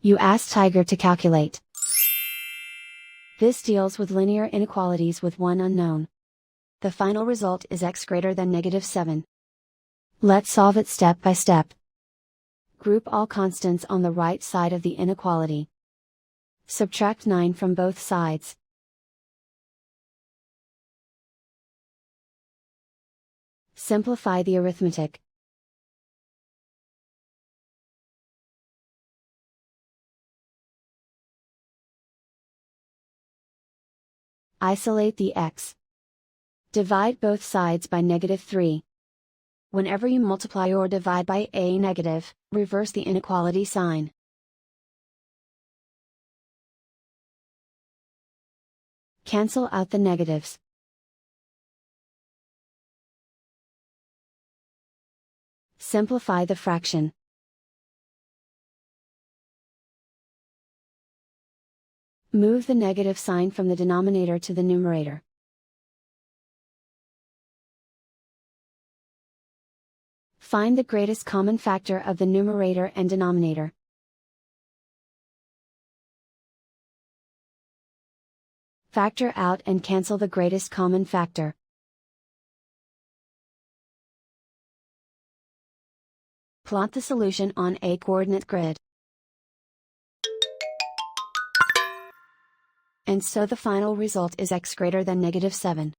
You ask Tiger to calculate. This deals with linear inequalities with one unknown. The final result is x greater than -7. Let's solve it step by step. Group all constants on the right side of the inequality. Subtract 9 from both sides. Simplify the arithmetic. Isolate the x. Divide both sides by -3. Whenever you multiply or divide by a negative, reverse the inequality sign. Cancel out the negatives. Simplify the fraction. Move the negative sign from the denominator to the numerator. Find the greatest common factor of the numerator and denominator. Factor out and cancel the greatest common factor. Plot the solution on a coordinate grid. And so the final result is x greater than -7.